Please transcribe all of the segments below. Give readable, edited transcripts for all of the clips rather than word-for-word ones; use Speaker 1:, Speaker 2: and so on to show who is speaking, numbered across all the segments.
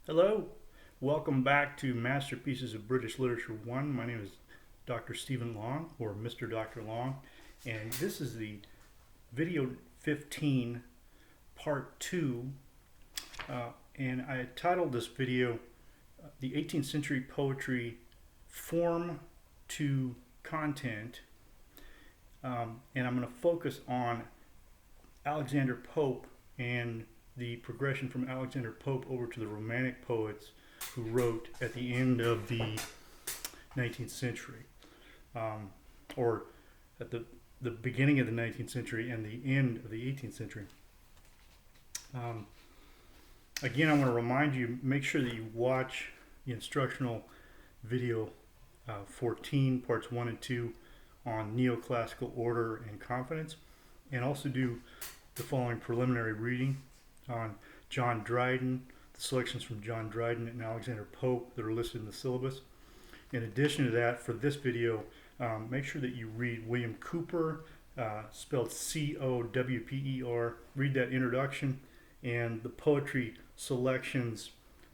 Speaker 1: Hello, welcome back to Masterpieces of British Literature 1. My name is Dr. Stephen Long, or Mr. Dr. Long, and this is the video 15, part 2. And I titled this video The 18th Century Poetry Form to Content. And I'm going to focus on Alexander Pope and the progression from Alexander Pope over to the Romantic poets who wrote at the end of the 19th century, or at the beginning of the 19th century and the end of the 18th century. Again, I want to remind you, make sure that you watch the instructional video 14, parts 1 and 2 on neoclassical order and confidence, and also do the following preliminary reading on John Dryden, the selections from John Dryden and Alexander Pope that are listed in the syllabus. In addition to that, for this video, make sure that you read William Cowper, spelled C-O-W-P-E-R. Read that introduction and the poetry selections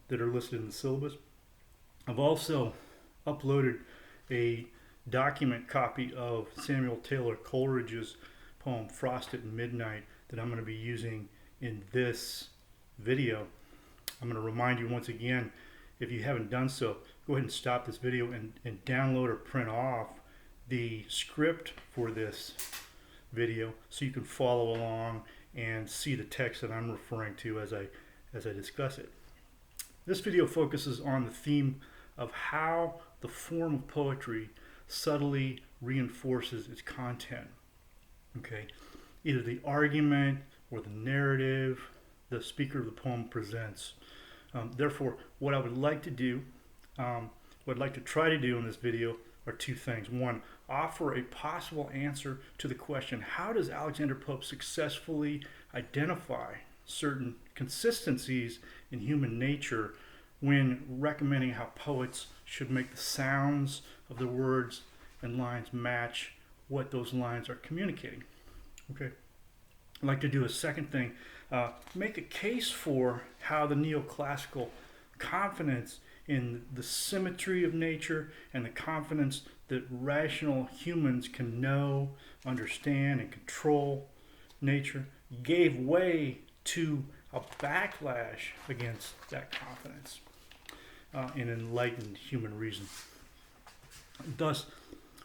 Speaker 1: that are listed in the syllabus. I've also uploaded a document copy of Samuel Taylor Coleridge's poem Frost at Midnight that I'm going to be using in this video. I'm going to remind you once again, if you haven't done so, go ahead and stop this video and download or print off the script for this video so you can follow along and see the text that I'm referring to as I discuss it. This video focuses on the theme of how the form of poetry subtly reinforces its content. Okay, either the argument or the narrative the speaker of the poem presents. Therefore, what I would like to do, what I'd like to try to do in this video are two things. One, offer a possible answer to the question, how does Alexander Pope successfully identify certain consistencies in human nature when recommending how poets should make the sounds of the words and lines match what those lines are communicating. Okay. I'd like to do a second thing, make a case for how the neoclassical confidence in the symmetry of nature and the confidence that rational humans can know, understand, and control nature gave way to a backlash against that confidence in enlightened human reason, thus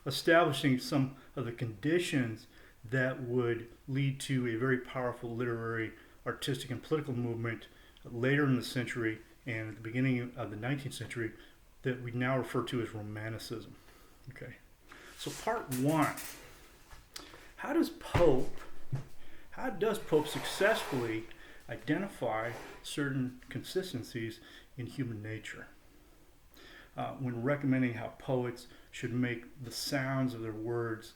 Speaker 1: establishing some of the conditions that would lead to a very powerful literary, artistic, and political movement later in the century and at the beginning of the 19th century that we now refer to as Romanticism. Okay, so part one, how does Pope successfully identify certain consistencies in human nature when recommending how poets should make the sounds of their words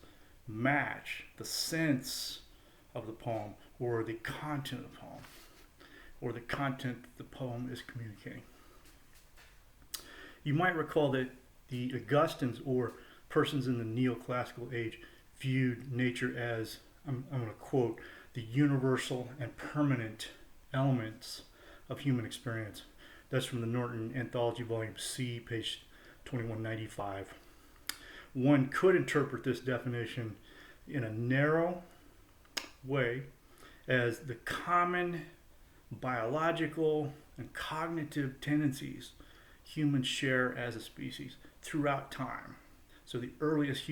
Speaker 1: match the sense of the poem or the content of the poem or the content that the poem is communicating? You might recall that the Augustans, or persons in the neoclassical age, viewed nature as, I'm going to quote, the universal and permanent elements of human experience. That's from the Norton Anthology, Volume C, page 2195. One could interpret this definition in a narrow way as the common biological and cognitive tendencies humans share as a species throughout time. So the earliest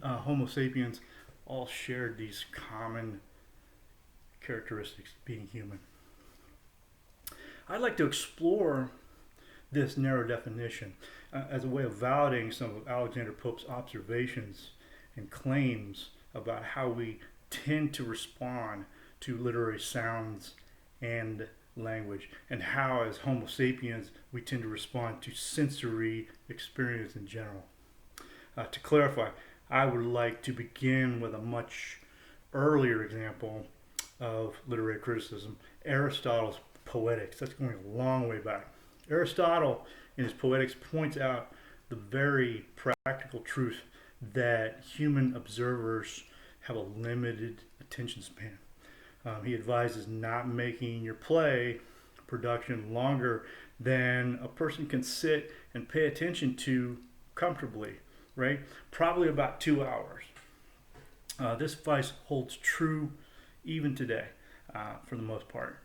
Speaker 1: Homo sapiens all shared these common characteristics, being human. I'd like to explore this narrow definition as a way of validating some of Alexander Pope's observations and claims about how we tend to respond to literary sounds and language, and how as Homo sapiens we tend to respond to sensory experience in general. To clarify, I would like to begin with a much earlier example of literary criticism, Aristotle's Poetics. That's going a long way back. Aristotle in his Poetics points out the very practical truth that human observers have a limited attention span. He advises not making your play production longer than a person can sit and pay attention to comfortably, right? Probably about 2 hours. This advice holds true even today, for the most part.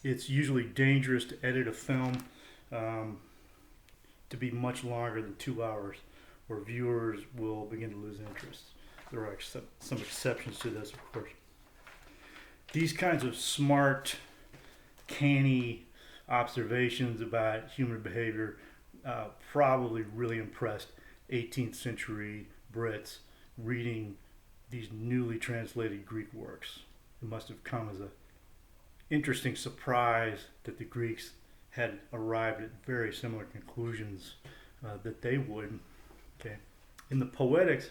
Speaker 1: It's usually dangerous to edit a film to be much longer than 2 hours, where viewers will begin to lose interest. There are some exceptions to this, of course. These kinds of smart, canny observations about human behavior probably really impressed 18th century Brits reading these newly translated Greek works. It must have come as an interesting surprise that the Greeks had arrived at very similar conclusions that they would. Okay. In the Poetics,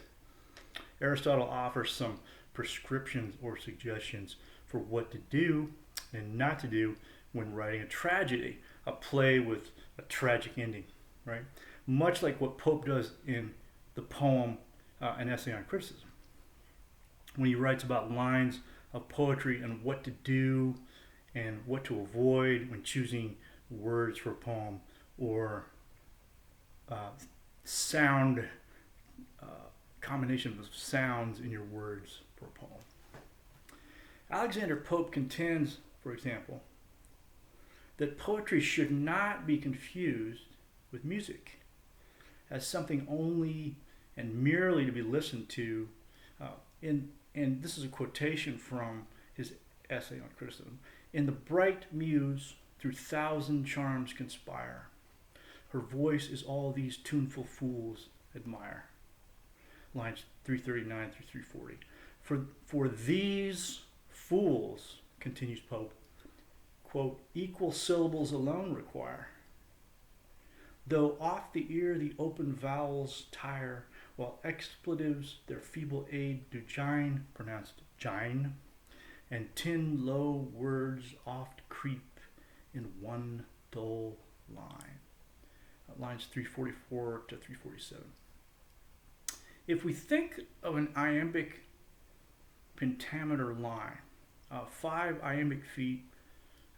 Speaker 1: Aristotle offers some prescriptions or suggestions for what to do and not to do when writing a tragedy, a play with a tragic ending, right? Much like what Pope does in the poem An Essay on Criticism, when he writes about lines of poetry and what to do and what to avoid when choosing words for a poem, or sound combination of sounds in your words for a poem. Alexander Pope contends, for example, that poetry should not be confused with music as something only and merely to be listened to. And this is a quotation from his essay on criticism. In the bright muse, through thousand charms conspire. Her voice is all these tuneful fools admire. Lines 339 through 340. For these fools, continues Pope, quote, equal syllables alone require. Though oft the ear the open vowels tire, while expletives their feeble aid do gine, pronounced gine, and 10 low words oft creep in one dull line. Lines 344 to 347. If we think of an iambic pentameter line, 5 iambic feet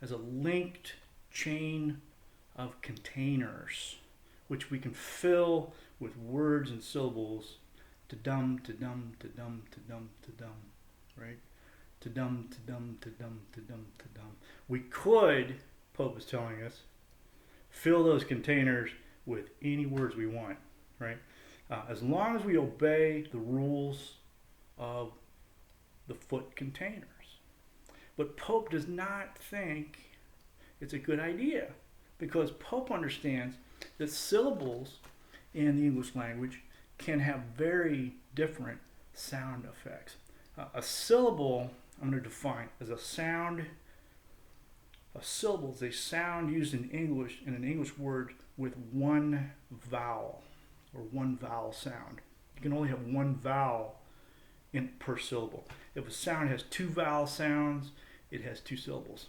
Speaker 1: as a linked chain of containers, which we can fill with words and syllables, to dum, to dum, to dum, to dum, to dum, right? To dum, to dum, to dum, to dum, to dum. We could, Pope is telling us, fill those containers with any words we want, right? As long as we obey the rules of the foot containers. But Pope does not think it's a good idea, because Pope understands that syllables in the English language can have very different sound effects. A syllable, I'm going to define as a sound. A syllable is a sound used in English, in an English word, with one vowel, or one vowel sound. You can only have one vowel per syllable. If a sound has 2 vowel sounds, it has 2 syllables.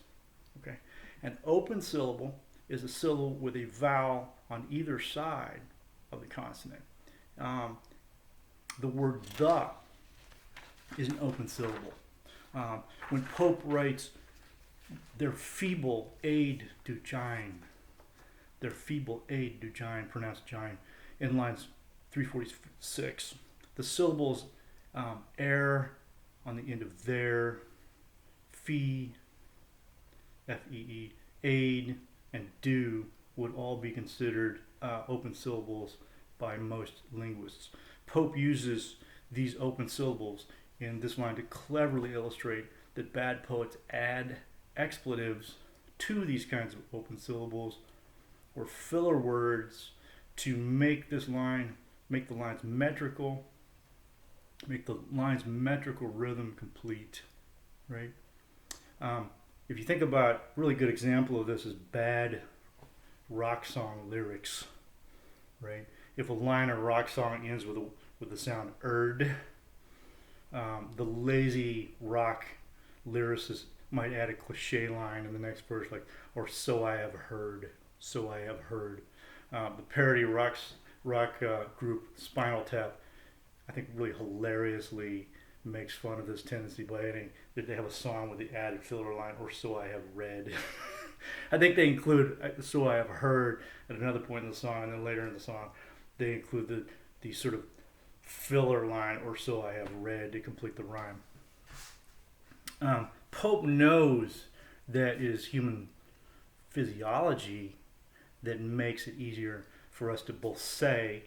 Speaker 1: Okay? An open syllable is a syllable with a vowel on either side of the consonant. The word the is an open syllable. When Pope writes, their feeble aid do gine, their feeble aid do gine, pronounced gine, in lines 346, the syllables air on the end of their, fee, F-E-E, aid, and do would all be considered open syllables by most linguists. Pope uses these open syllables in this line to cleverly illustrate that bad poets add expletives to these kinds of open syllables or filler words to make the lines metrical, make the line's metrical rhythm complete, right? If you think about, a really good example of this is bad rock song lyrics, right? If a line of rock song ends with the sound erd, the lazy rock lyricist might add a cliche line in the next verse, like, or so I have heard, so I have heard. The parody rock group Spinal Tap, I think, really hilariously makes fun of this tendency by adding that they have a song with the added filler line, or so I have read. I think they include, so I have heard at another point in the song, and then later in the song, they include the sort of filler line, or so I have read, to complete the rhyme. Pope knows that is human physiology that makes it easier for us to both say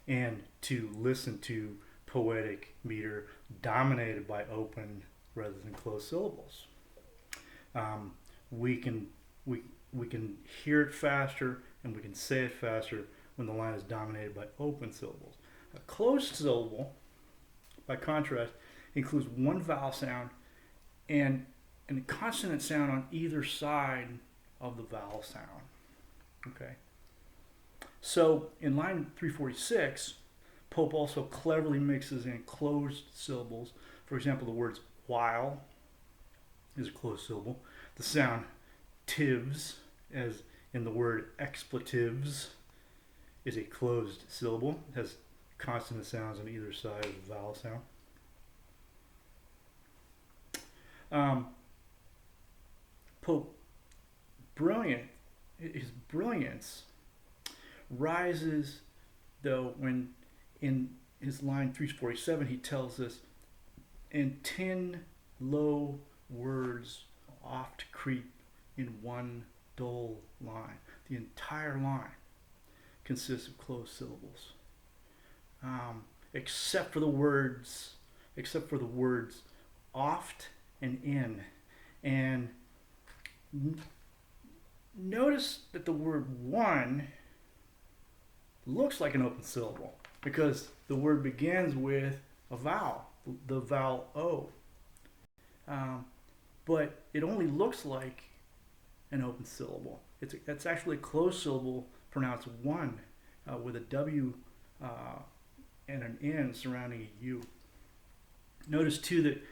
Speaker 1: and to listen to poetic meter dominated by open rather than closed syllables. We can hear it faster and we can say it faster when the line is dominated by open syllables. A closed syllable, by contrast, includes one vowel sound and a consonant sound on either side of the vowel sound. Okay. So in line 346, Pope also cleverly mixes in closed syllables. For example, the words while is a closed syllable. The sound tivs, as in the word expletives, is a closed syllable. It has consonant sounds on either side of the vowel sound. Pope his brilliance rises, though, when in his line 347 he tells us, and 10 low words oft creep in one dull line. The entire line consists of closed syllables, except for the words oft and in. And notice that the word one looks like an open syllable because the word begins with a vowel, the vowel O. But it only looks like an open syllable. It's actually a closed syllable pronounced one with a W and an N surrounding a U. Notice too that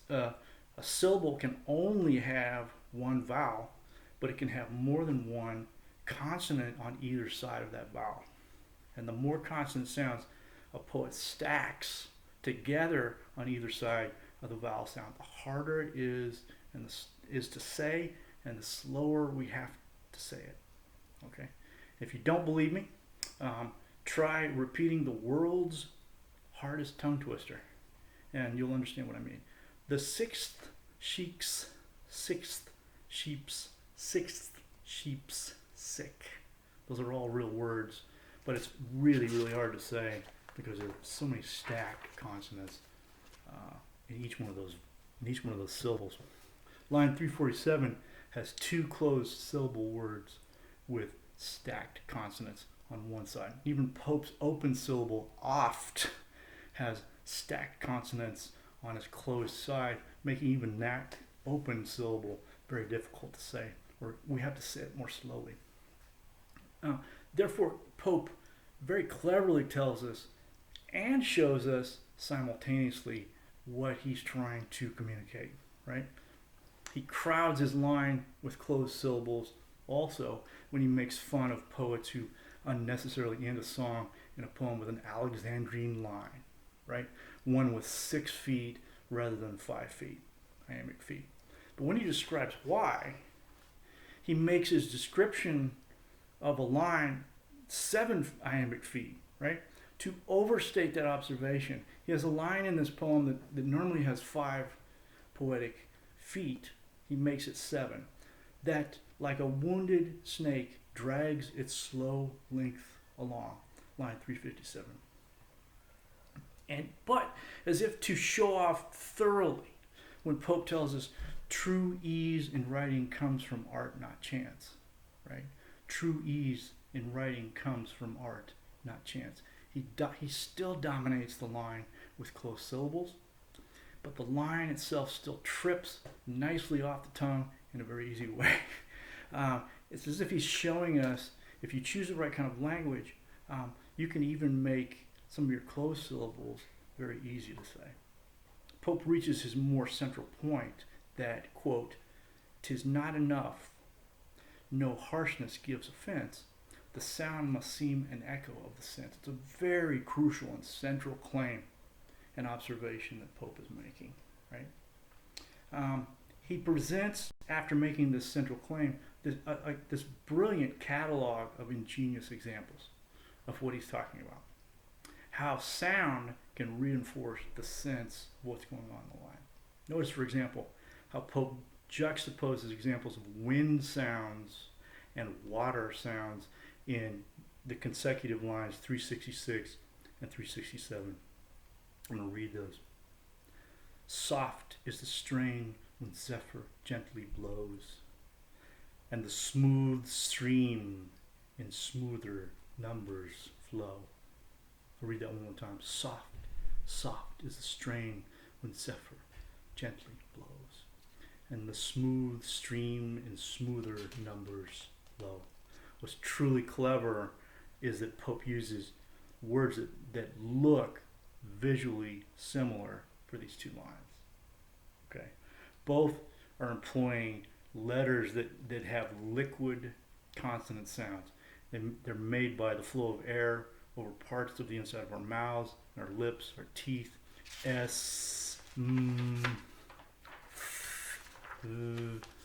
Speaker 1: a syllable can only have one vowel, but it can have more than one consonant on either side of that vowel. And the more consonant sounds a poet stacks together on either side of the vowel sound, the harder it is to say, and the slower we have to say it. Okay. If you don't believe me, try repeating the world's hardest tongue twister, and you'll understand what I mean. The sixth sheep's sick. Those are all real words, but it's really, really hard to say because there are so many stacked consonants in each one of those syllables. Line 347 has two closed syllable words with stacked consonants on one side. Even Pope's open syllable oft has stacked consonants on its closed side, making even that open syllable very difficult to say, or we have to say it more slowly. Therefore, Pope very cleverly tells us and shows us simultaneously what he's trying to communicate, right? He crowds his line with closed syllables also when he makes fun of poets who unnecessarily end a song in a poem with an Alexandrine line, right? One with 6 feet rather than 5 feet, iambic feet. But when he describes why, he makes his description of a line 7 iambic feet, right? To overstate that observation, he has a line in this poem that normally has 5 poetic feet. He makes it 7. That, like a wounded snake, drags its slow length along. Line 357. But as if to show off thoroughly, when Pope tells us true ease in writing comes from art, not chance, right? True ease in writing comes from art, not chance. He still dominates the line with closed syllables, but the line itself still trips nicely off the tongue in a very easy way. It's as if he's showing us, if you choose the right kind of language, you can even make some of your closed syllables very easy to say. Pope reaches his more central point that, quote, "'Tis not enough, no harshness gives offense, the sound must seem an echo of the sense." It's a very crucial and central claim and observation that Pope is making, right? He presents, after making this central claim, this brilliant catalog of ingenious examples of what he's talking about. How sound can reinforce the sense of what's going on in the line. Notice, for example, how Pope juxtaposes examples of wind sounds and water sounds in the consecutive lines 366 and 367. I'm going to read those. Soft is the strain when zephyr gently blows, and the smooth stream in smoother numbers flow. I'll read that one more time. Soft, soft is the strain when zephyr gently blows, and the smooth stream in smoother numbers flow. What's truly clever is that Pope uses words that look visually similar for these two lines. Okay, both are employing letters that have liquid consonant sounds. They're made by the flow of air over parts of the inside of our mouths, our lips, our teeth. S,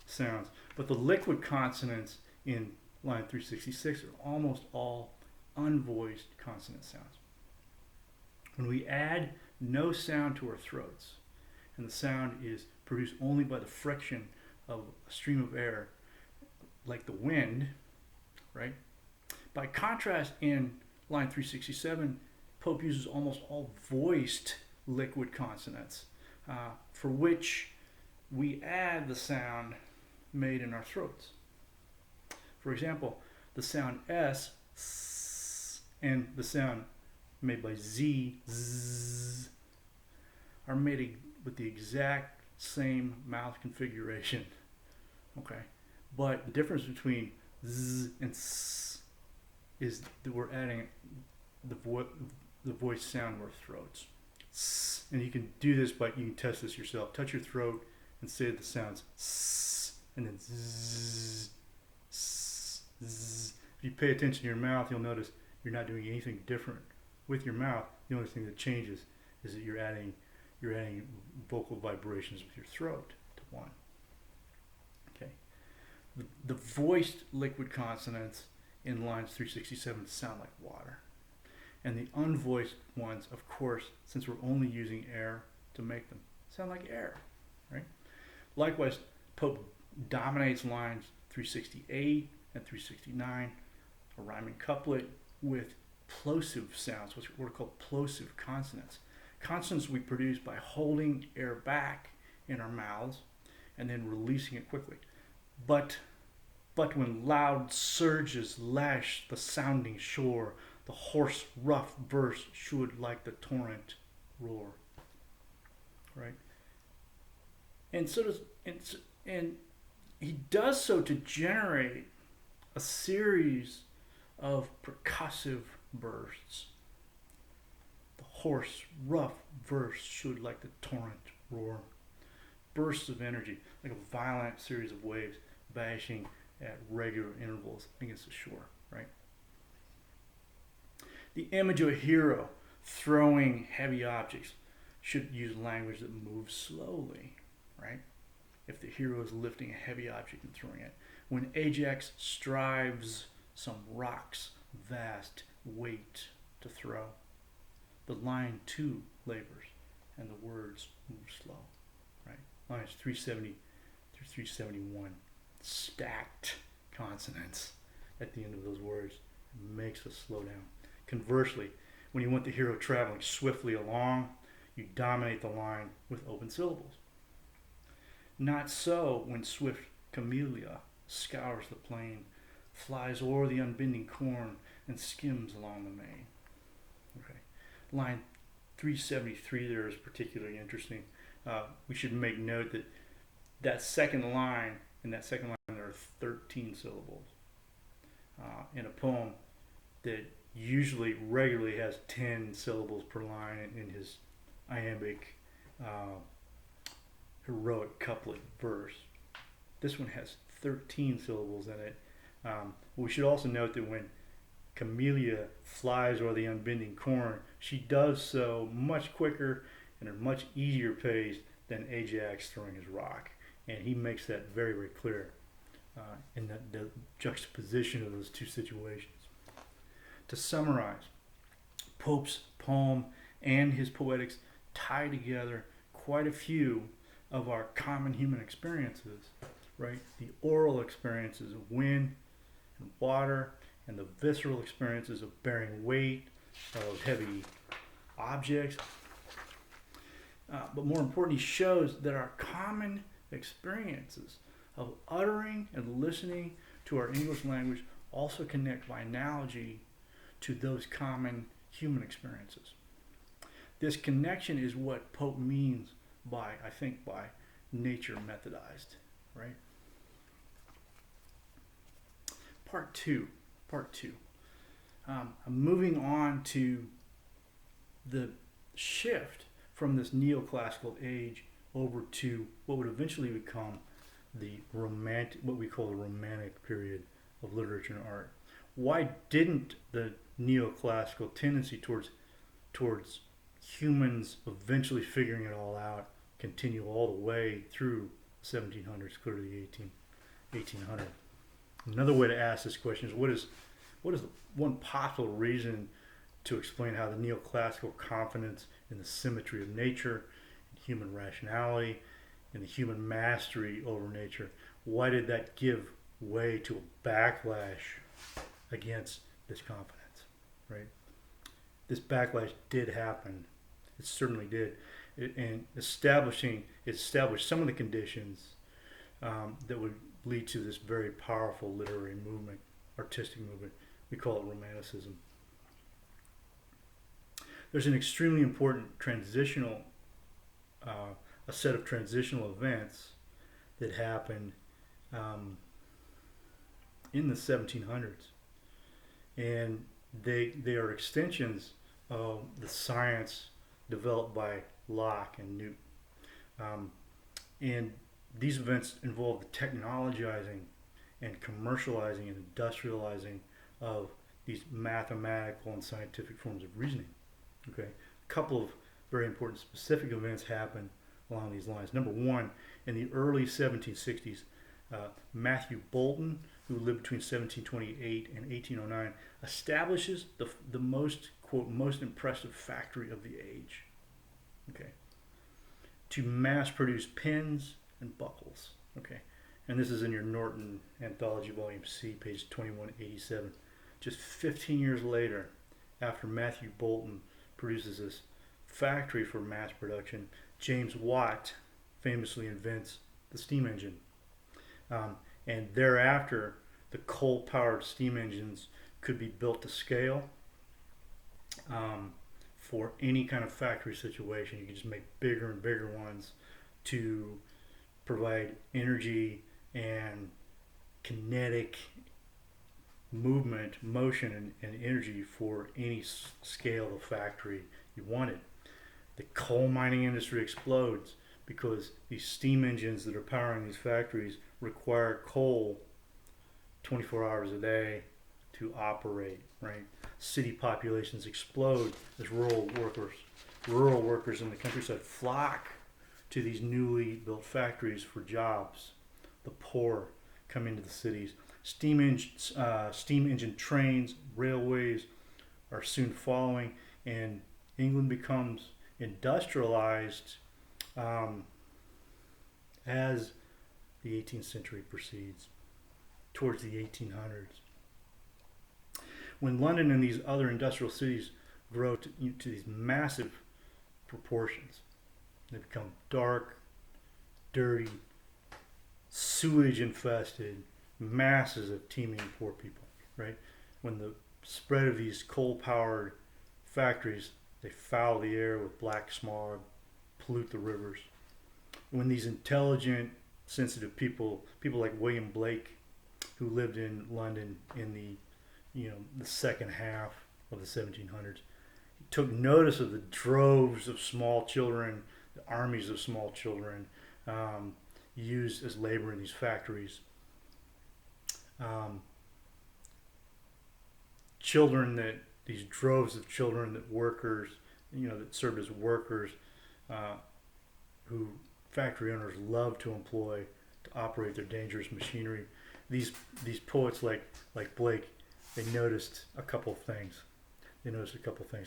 Speaker 1: sounds. But the liquid consonants in line 366 are almost all unvoiced consonant sounds. When we add no sound to our throats, and the sound is produced only by the friction of a stream of air, like the wind, right? By contrast, in line 367, Pope uses almost all voiced liquid consonants, for which we add the sound made in our throats. For example, the sound S, and the sound made by Z, are made with the exact same mouth configuration. Okay, but the difference between Z and S is that we're adding the voice sound to our throats. S, and you can do this, but you can test this yourself. Touch your throat and say the sounds S, and then Z, S, Z. If you pay attention to your mouth, you'll notice you're not doing anything different with your mouth. The only thing that changes is that you're adding vocal vibrations with your throat to one. Okay. The voiced liquid consonants in lines 367 sound like water. And the unvoiced ones, of course, since we're only using air to make them, sound like air, right? Likewise, Pope dominates lines 368 and 369, a rhyming couplet with plosive sounds, what are called plosive consonants. Consonants we produce by holding air back in our mouths and then releasing it quickly. But when loud surges lash the sounding shore, the hoarse, rough verse should like the torrent roar. Right? And he does so to generate a series of percussive bursts. The hoarse, rough verse should like the torrent roar. Bursts of energy, like a violent series of waves bashing at regular intervals against the shore, right? The image of a hero throwing heavy objects should use language that moves slowly, right? If the hero is lifting a heavy object and throwing it. When Ajax strives some rock's vast weight to throw, the line too labors and the words move slow, right? Lines 370 through 371, stacked consonants at the end of those words makes us slow down. Conversely, when you want the hero traveling swiftly along, you dominate the line with open syllables. Not so when swift Camellia scours the plain, flies o'er the unbending corn, and skims along the main. Okay. Line 373 there is particularly interesting. We should make note that in that second line there are 13 syllables. In a poem that usually regularly has 10 syllables per line in his iambic heroic couplet verse. This one has 13 syllables in it. We should also note that when Camellia flies o'er the unbending corn, she does so much quicker and at a much easier pace than Ajax throwing his rock. And he makes that very, very clear. in the juxtaposition of those two situations. To summarize, Pope's poem and his poetics tie together quite a few of our common human experiences, right? The oral experiences of wind and water, and the visceral experiences of bearing weight, of heavy objects. But more importantly, shows that our common experiences of uttering and listening to our English language also connect by analogy to those common human experiences. This connection is what Pope means by, I think, by nature methodized, right? Part two. I'm moving on to the shift from this neoclassical age over to what would eventually become the romantic, what we call the romantic period of literature and art. Why didn't the neoclassical tendency towards humans eventually figuring it all out continue all the way through 1700s, clear to the 1800s? Another way to ask this question is what is one possible reason to explain how the neoclassical confidence in the symmetry of nature, in human rationality, and the human mastery over nature, why did that give way to a backlash against this confidence, right? This backlash did happen. It certainly did. And established some of the conditions that would lead to this very powerful literary movement, artistic movement. We call it Romanticism. There's an extremely important transitional, a set of transitional events that happened in the 1700s, and they are extensions of the science developed by Locke and Newton. And these events involve the technologizing and commercializing and industrializing of these mathematical and scientific forms of reasoning. Okay, a couple of very important specific events happen along these lines. Number one, in the early 1760s, Matthew Boulton, who lived between 1728 and 1809, establishes the most, quote, most impressive factory of the age, okay, to mass produce pens and buckles, okay. And this is in your Norton Anthology, Volume C, page 2187. Just 15 years later, after Matthew Boulton produces this factory for mass production, James Watt famously invents the steam engine. And thereafter, the coal-powered steam engines could be built to scale for any kind of factory situation. You could just make bigger and bigger ones to provide energy and kinetic movement, motion, and energy for any scale of factory you wanted. The coal mining industry explodes because these steam engines that are powering these factories require coal 24 hours a day to operate, right? City populations explode as rural workers in the countryside flock to these newly built factories for jobs. The poor come into the cities. Steam engine trains, railways are soon following, and England becomes industrialized as the 18th century proceeds towards the 1800s. When London and these other industrial cities grow to these massive proportions, they become dark, dirty, sewage infested, masses of teeming poor people, right? When the spread of these coal-powered factories, they foul the air with black smog, pollute the rivers. When these intelligent, sensitive people like William Blake, who lived in London in the second half of the 1700s, he took notice of the droves of small children, the armies of small children used as labor in these factories. These droves of children that workers, that served as workers, who factory owners loved to employ to operate their dangerous machinery. these poets like Blake, they noticed a couple of things.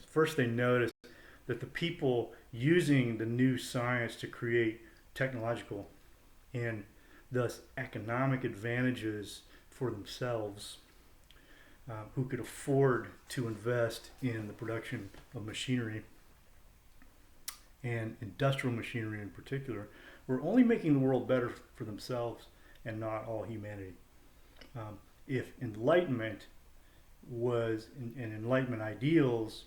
Speaker 1: First, they noticed that the people using the new science to create technological and thus economic advantages for themselves, who could afford to invest in the production of machinery and industrial machinery in particular, were only making the world better for themselves and not all humanity. If enlightenment was and enlightenment ideals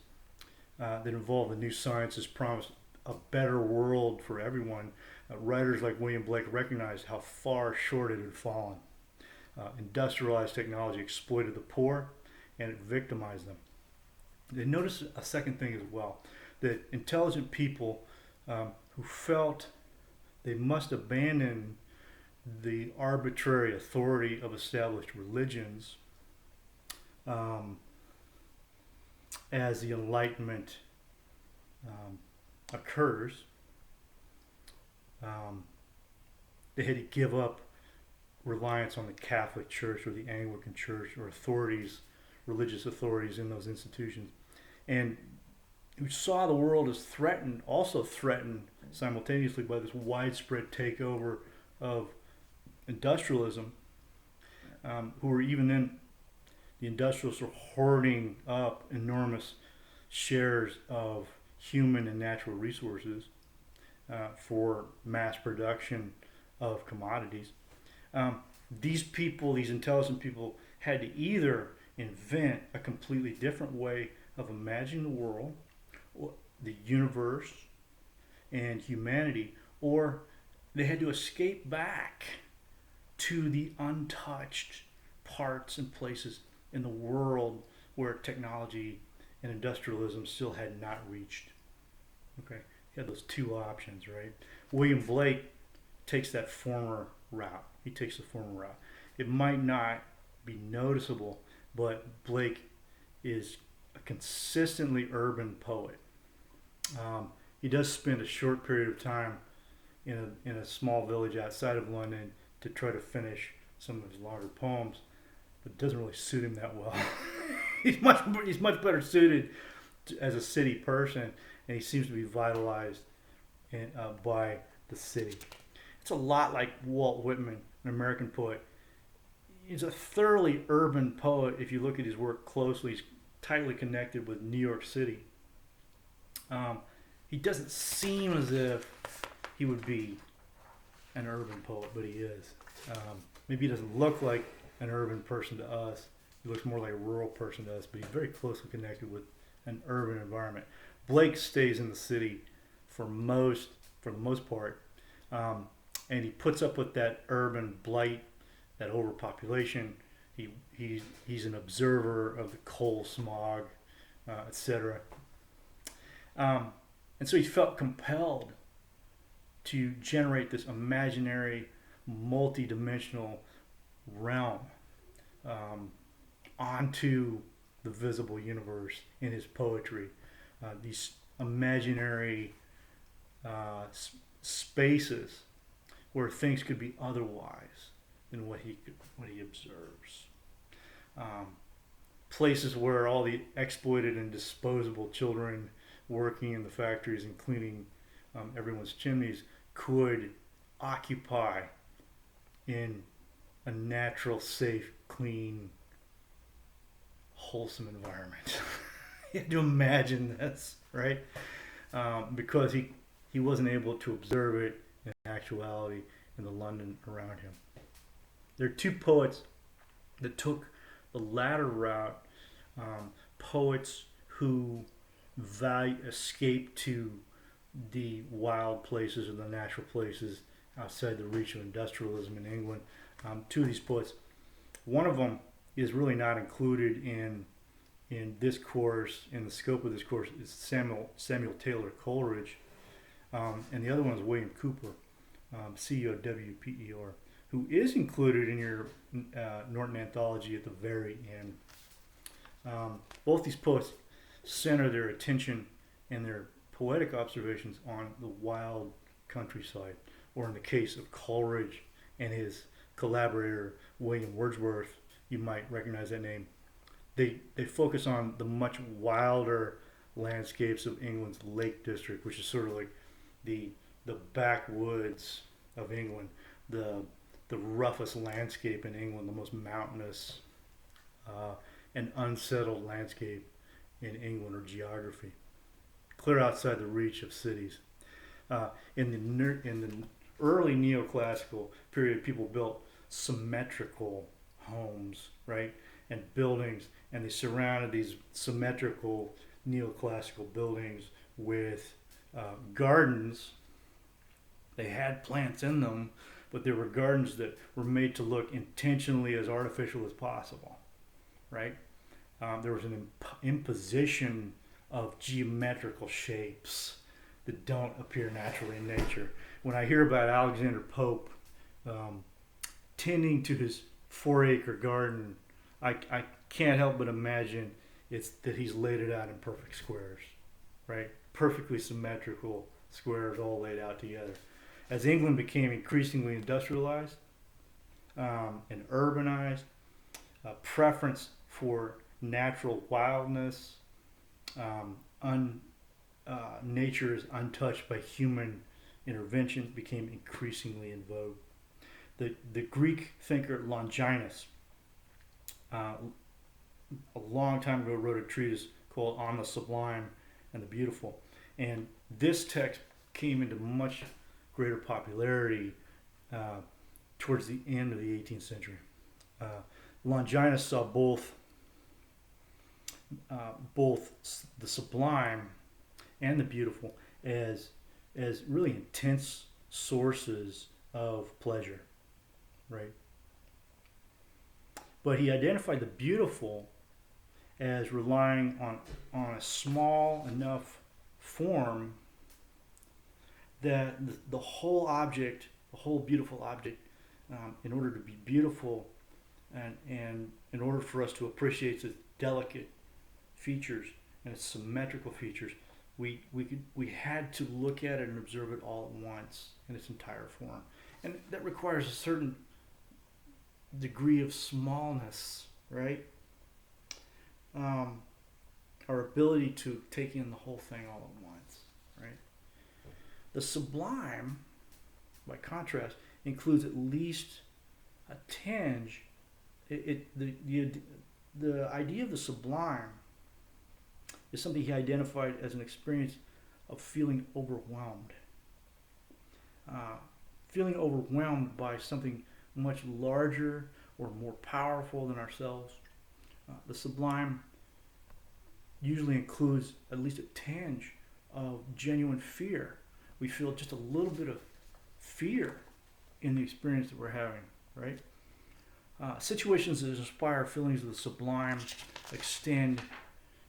Speaker 1: that involved the new sciences promised a better world for everyone, writers like William Blake recognized how far short it had fallen. Industrialized technology exploited the poor and it victimized them. They noticed a second thing as well, that intelligent people who felt they must abandon the arbitrary authority of established religions as the Enlightenment occurs. They had to give up reliance on the Catholic Church or the Anglican Church or authorities, religious authorities in those institutions, and who saw the world as threatened, also threatened simultaneously by this widespread takeover of industrialism, who were even then, the industrialists were hoarding up enormous shares of human and natural resources for mass production of commodities. These people, these intelligent people, had to either invent a completely different way of imagining the world, the universe, and humanity, or they had to escape back to the untouched parts and places in the world where technology and industrialism still had not reached. Okay, you had those two options, right? William Blake takes that former route. He takes the former route. It might not be noticeable, but Blake is a consistently urban poet. He does spend a short period of time in a small village outside of London to try to finish some of his longer poems, but it doesn't really suit him that well. he's much better suited as a city person, and he seems to be vitalized by the city. It's a lot like Walt Whitman, an American poet. He's a thoroughly urban poet. If you look at his work closely, he's tightly connected with New York City. He doesn't seem as if he would be an urban poet, but he is. Maybe he doesn't look like an urban person to us. He looks more like a rural person to us, but he's very closely connected with an urban environment. Blake stays in the city for the most part, and he puts up with that urban blight, that overpopulation. He's an observer of the coal smog, etc. And so he felt compelled to generate this imaginary, multi-dimensional realm onto the visible universe in his poetry. These imaginary spaces where things could be otherwise than what he observes. Places where all the exploited and disposable children working in the factories and cleaning everyone's chimneys could occupy in a natural, safe, clean, wholesome environment. You had to imagine this, right? Because he wasn't able to observe it in actuality in the London around him. There are two poets that took the latter route, poets who escape to the wild places or the natural places outside the reach of industrialism in England. Two of these poets, one of them is really not included in this course, in the scope of this course, is Samuel Taylor Coleridge, and the other one is William Cowper, Cowper, who is included in your Norton Anthology at the very end. Both these poets center their attention and their poetic observations on the wild countryside, or in the case of Coleridge and his collaborator William Wordsworth, you might recognize that name. They focus on the much wilder landscapes of England's Lake District, which is sort of like the backwoods of England, the roughest landscape in England, the most mountainous and unsettled landscape in England or geography, clear outside the reach of cities. In the early neoclassical period, people built symmetrical homes, right, and buildings, and they surrounded these symmetrical neoclassical buildings with gardens. They had plants in them, but there were gardens that were made to look intentionally as artificial as possible, right? There was an imposition of geometrical shapes that don't appear naturally in nature. When I hear about Alexander Pope tending to his 4-acre garden, I can't help but imagine it's that he's laid it out in perfect squares, right? Perfectly symmetrical squares all laid out together. As England became increasingly industrialized and urbanized, a preference for natural wildness, nature is untouched by human intervention, became increasingly in vogue. The Greek thinker Longinus, a long time ago, wrote a treatise called On the Sublime and the Beautiful. And this text came into much greater popularity towards the end of the 18th century. Longinus saw both the sublime and the beautiful as really intense sources of pleasure, right? But he identified the beautiful as relying on a small enough form that the whole object, the whole beautiful object, in order to be beautiful and in order for us to appreciate its delicate features and its symmetrical features, we had to look at it and observe it all at once in its entire form. And that requires a certain degree of smallness, right? Our ability to take in the whole thing all at once, right? The sublime, by contrast, includes at least a tinge. The idea of the sublime is something he identified as an experience of feeling overwhelmed. Feeling overwhelmed by something much larger or more powerful than ourselves. The sublime usually includes at least a tinge of genuine fear. We feel just a little bit of fear in the experience that we're having, right? Situations that inspire feelings of the sublime extend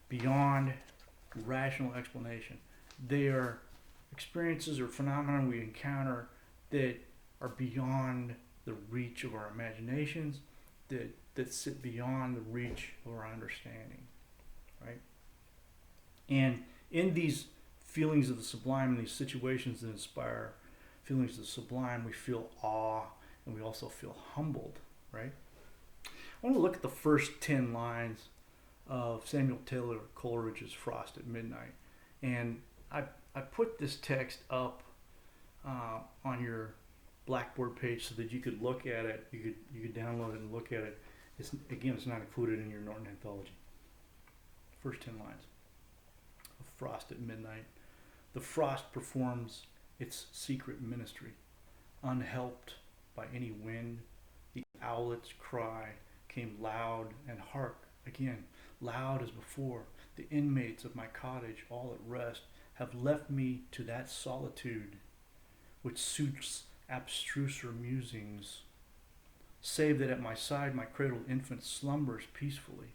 Speaker 1: beyond rational explanation. They are experiences or phenomena we encounter that are beyond the reach of our imaginations, that sit beyond the reach of our understanding, right? And in these feelings of the sublime, in these situations that inspire feelings of the sublime, we feel awe and we also feel humbled, right? I want to look at the first 10 lines of Samuel Taylor Coleridge's Frost at Midnight. And I put this text up on your Blackboard page so that you could look at it, you could download it and look at it. It's not included in your Norton Anthology. First 10 lines of Frost at Midnight. The frost performs its secret ministry. Unhelped by any wind, the owlet's cry came loud, and hark, again, loud as before. The inmates of my cottage, all at rest, have left me to that solitude which suits abstruser musings, save that at my side my cradled infant slumbers peacefully.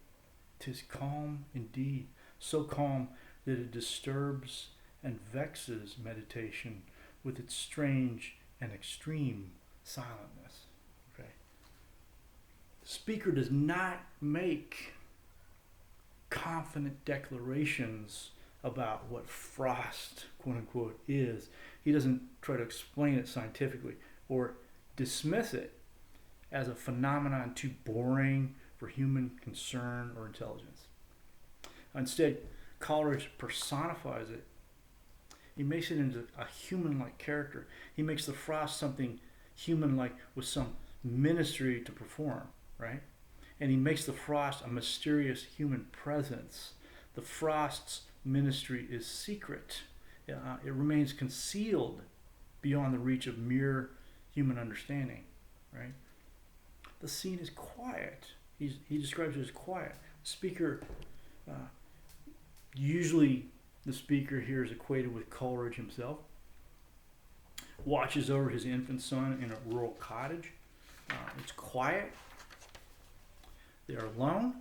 Speaker 1: 'Tis calm indeed, so calm that it disturbs and vexes meditation with its strange and extreme silentness. Okay. The speaker does not make confident declarations about what frost, quote unquote, is. He doesn't try to explain it scientifically or dismiss it. as a phenomenon too boring for human concern or intelligence. Instead, Coleridge personifies it. He makes it into a human-like character. He makes the frost something human-like with some ministry to perform, right? And he makes the frost a mysterious human presence. The frost's ministry is secret. It remains concealed beyond the reach of mere human understanding, right? The scene is quiet. He describes it as quiet. The speaker, usually the speaker here is equated with Coleridge himself, watches over his infant son in a rural cottage. It's quiet. They are alone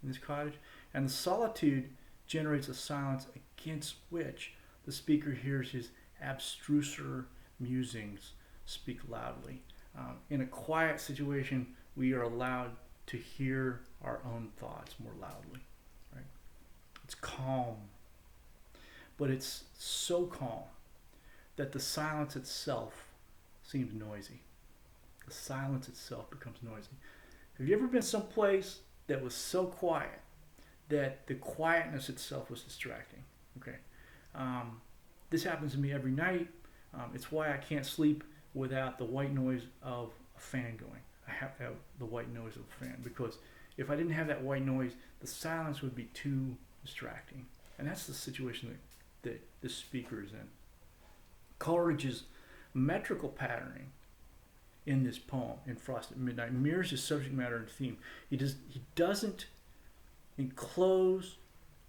Speaker 1: in this cottage, and the solitude generates a silence against which the speaker hears his abstruser musings speak loudly. In a quiet situation, we are allowed to hear our own thoughts more loudly. Right? It's calm, but it's so calm that the silence itself seems noisy. The silence itself becomes noisy. Have you ever been someplace that was so quiet that the quietness itself was distracting? Okay, this happens to me every night. It's why I can't sleep without the white noise of a fan going. I have to have the white noise of a fan, because if I didn't have that white noise, the silence would be too distracting. And that's the situation that this speaker is in. Coleridge's metrical patterning in this poem, in Frost at Midnight, mirrors his subject matter and theme. He doesn't enclose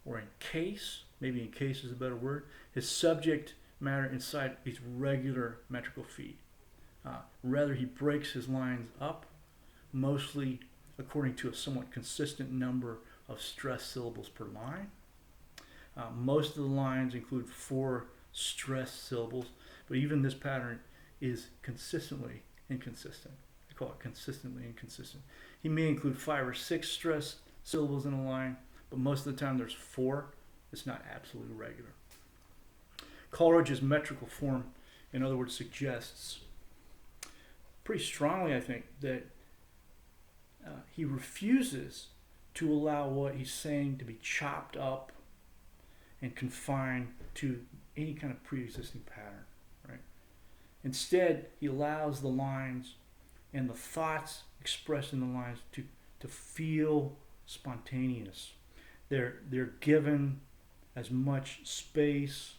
Speaker 1: or encase, maybe encase is a better word, his subject matter inside these regular metrical feet. Rather, he breaks his lines up, mostly according to a somewhat consistent number of stressed syllables per line. Most of the lines include 4 stressed syllables, but even this pattern is consistently inconsistent. I call it consistently inconsistent. He may include 5 or 6 stressed syllables in a line, but most of the time there's 4. It's not absolutely regular. Coleridge's metrical form, in other words, suggests pretty strongly, I think, that he refuses to allow what he's saying to be chopped up and confined to any kind of pre-existing pattern, right? Instead, he allows the lines and the thoughts expressed in the lines to feel spontaneous. They're given as much space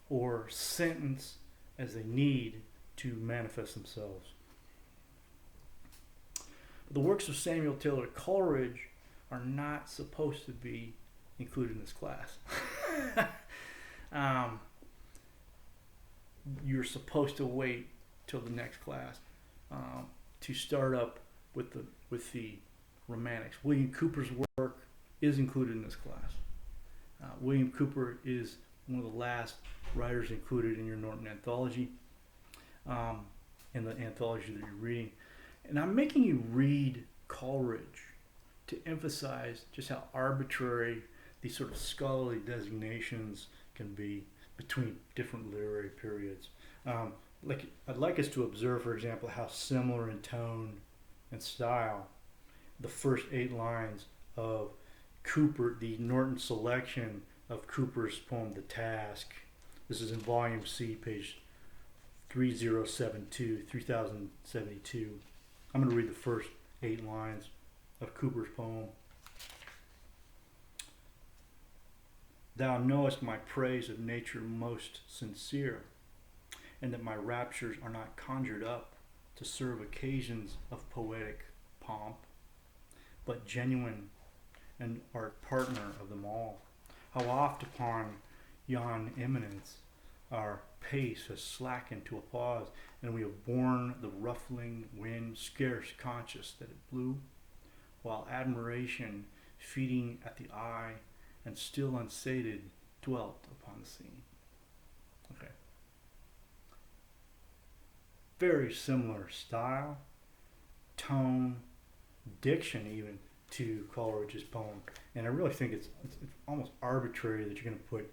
Speaker 1: or sentence as they need to manifest themselves. The works of Samuel Taylor Coleridge are not supposed to be included in this class. You're supposed to wait till the next class to start up with the Romantics. William Cooper's work is included in this class. William Cooper is one of the last writers included in your Norton anthology, in the anthology that you're reading. And I'm making you read Coleridge to emphasize just how arbitrary these sort of scholarly designations can be between different literary periods. I'd like us to observe, for example, how similar in tone and style the first 8 lines of Cooper, the Norton selection of Cooper's poem, The Task. This is in volume C, page 3072. I'm going to read the first 8 lines of Cooper's poem. Thou knowest my praise of nature most sincere, and that my raptures are not conjured up to serve occasions of poetic pomp, but genuine, and art partner of them all. How oft upon yon eminence our pace has slackened to a pause, and we have borne the ruffling wind, scarce conscious that it blew, while admiration, feeding at the eye, and still unsated, dwelt upon the scene. Okay. Very similar style, tone, diction even to Coleridge's poem. And I really think it's almost arbitrary that you're going to put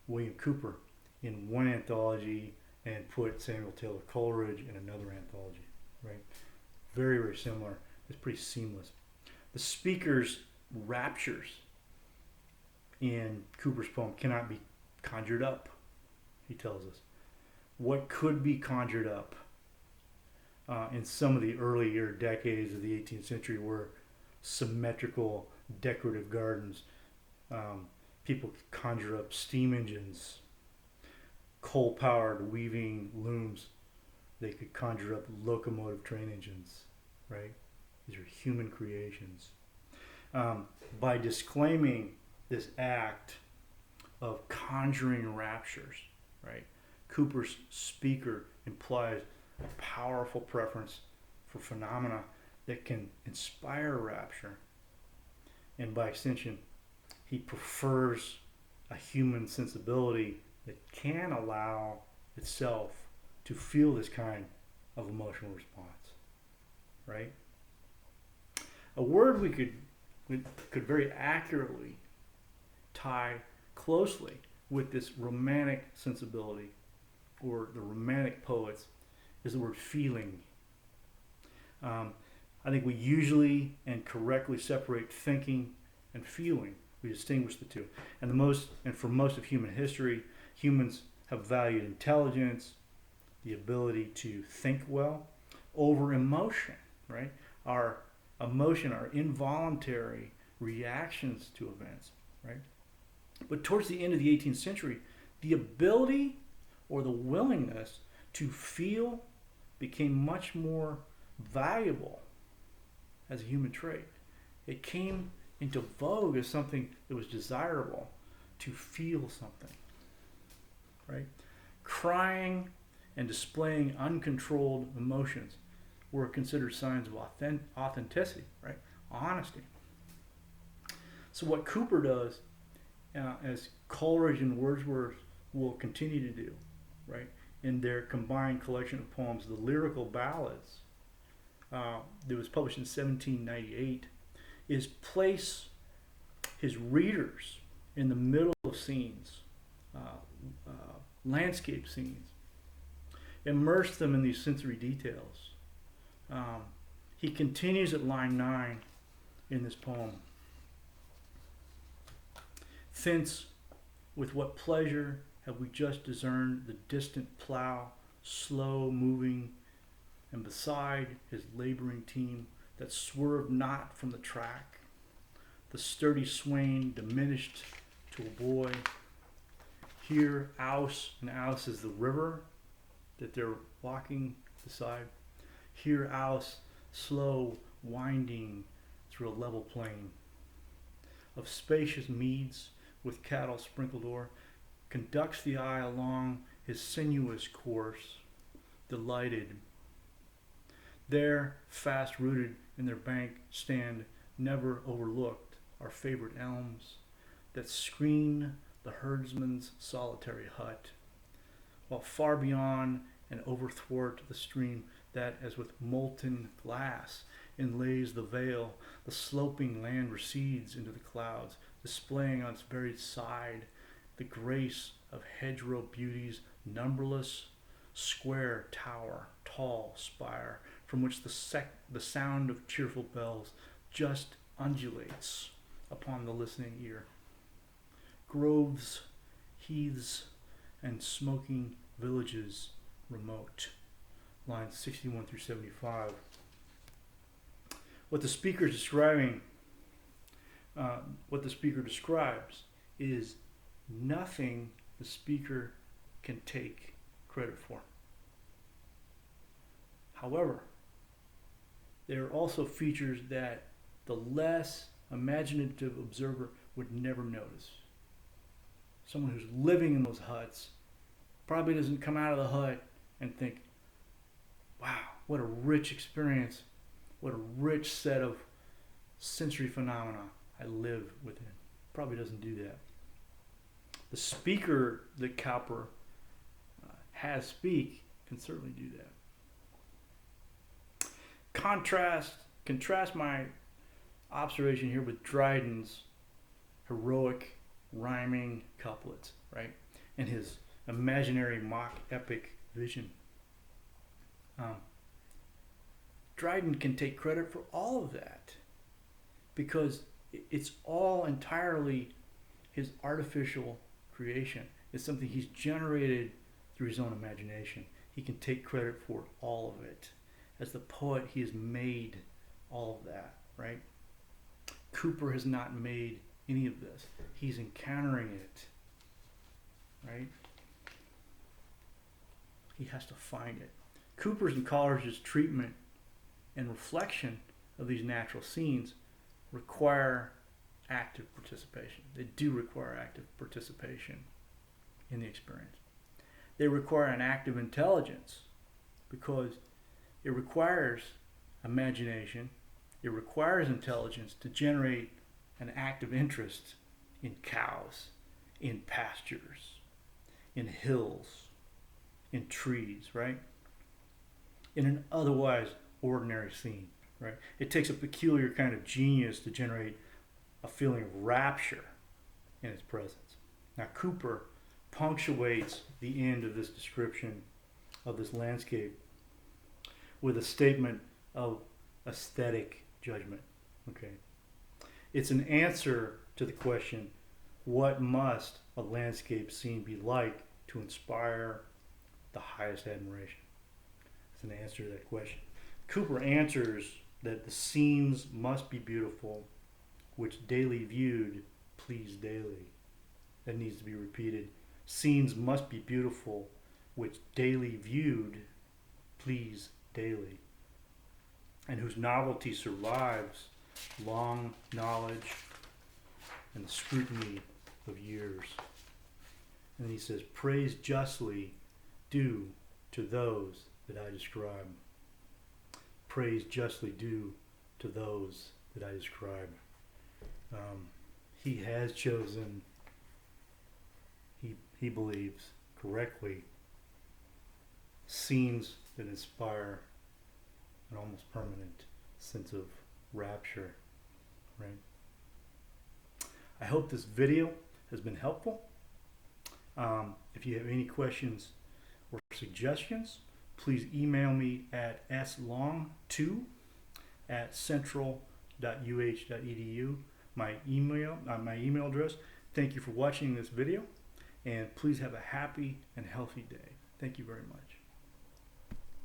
Speaker 1: William Cooper in one anthology and put Samuel Taylor Coleridge in another anthology, right? very, very similar. It's pretty seamless. The speaker's raptures in Cooper's poem cannot be conjured up, he tells us. What could be conjured up in some of the earlier decades of the 18th century were symmetrical decorative gardens. People could conjure up steam engines, coal-powered weaving looms. They could conjure up locomotive train engines, right? These are human creations. By disclaiming this act of conjuring raptures, right, Cooper's speaker implies a powerful preference for phenomena that can inspire rapture, and by extension, he prefers a human sensibility that can allow itself to feel this kind of emotional response, right? A word we could very accurately tie closely with this romantic sensibility, or the romantic poets, is the word feeling. I think we usually and correctly separate thinking and feeling. We distinguish the two. And for most of human history, humans have valued intelligence, the ability to think well, over emotion, right? Our emotion, our involuntary reactions to events, right? But towards the end of the 18th century, the ability or the willingness to feel became much more valuable as a human trait. It came into vogue as something that was desirable, to feel something, right? Crying and displaying uncontrolled emotions were considered signs of authenticity, right? Honesty. So what Cooper does, as Coleridge and Wordsworth will continue to do, right, in their combined collection of poems, the Lyrical Ballads, that was published in 1798, is place his readers in the middle of scenes, landscape scenes, immerse them in these sensory details. He continues at line 9 in this poem. Thence, with what pleasure have we just discerned the distant plough, slow moving, and beside his laboring team that swerved not from the track, the sturdy swain diminished to a boy. Here, Ouse, and Ouse is the river that they're walking beside. Here, Ouse, slow, winding through a level plain of spacious meads with cattle sprinkled o'er, conducts the eye along his sinuous course, delighted. There, fast rooted in their bank, stand, never overlooked, our favorite elms that screen the herdsman's solitary hut, while far beyond and overthwart the stream that, as with molten glass, inlays the veil, the sloping land recedes into the clouds, displaying on its very side the grace of hedgerow beauties, numberless, square tower, tall spire, from which the sound of cheerful bells just undulates upon the listening ear. Groves, heaths, and smoking villages remote. Lines 61 through 75. What the speaker describes is nothing the speaker can take credit for. However, there are also features that the less imaginative observer would never notice. Someone who's living in those huts probably doesn't come out of the hut and think, wow, what a rich experience, what a rich set of sensory phenomena I live within. Probably doesn't do that. The speaker that Cowper has speak can certainly do that. Contrast my observation here with Dryden's heroic rhyming couplets, right? And his imaginary mock epic vision. Dryden can take credit for all of that because it's all entirely his artificial creation. It's something he's generated through his own imagination. He can take credit for all of it. As the poet, he has made all of that, right? Cooper has not made any of this. He's encountering it, right? He has to find it. Cooper's and Coleridge's treatment and reflection of these natural scenes require active participation. They do require active participation in the experience. They require an active intelligence because it requires imagination, it requires intelligence to generate an active interest in cows, in pastures, in hills, in trees, right? In an otherwise ordinary scene, right? It takes a peculiar kind of genius to generate a feeling of rapture in its presence. Now, Cooper punctuates the end of this description of this landscape with a statement of aesthetic judgment. Okay, it's an answer to the question, what must a landscape scene be like to inspire the highest admiration? It's an answer to that question. Cooper answers that the scenes must be beautiful, which daily viewed please daily. That needs to be repeated. Scenes must be beautiful, which daily viewed please daily, and whose novelty survives long knowledge and the scrutiny of years. And he says, praise justly due to those that I describe. Praise justly due to those that I describe. He has chosen, he believes correctly, scenes that inspire an almost permanent sense of rapture, right? I hope this video has been helpful. If you have any questions or suggestions, please email me at slong2@central.uh.edu. My email address. Thank you for watching this video, and please have a happy and healthy day. Thank you very much.